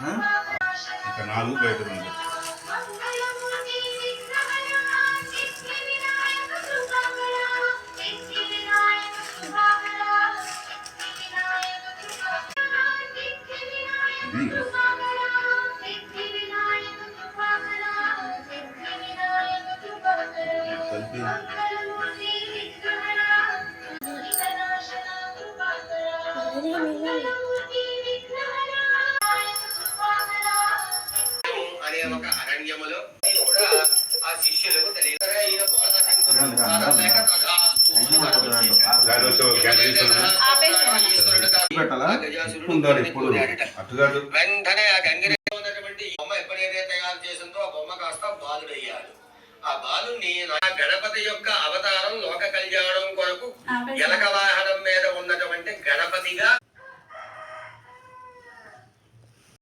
ఇక్కడ 4 బయట ఉంది. అనే ఒక అరణ్యములో కూడా ఆ శిష్యులకు తెలియదు. వెంటనే ఆ గంగిరి ఉన్నటువంటి బొమ్మ ఎప్పుడైతే తయారు చేసిందో ఆ బొమ్మ కాస్త బాలుడయ్యాడు. ఆ బాలుని గణపతి యొక్క అవతారం లోక కళ్యాణం కొరకు ఎలక వాహనం మీద ఉన్నటువంటి గణపతిగా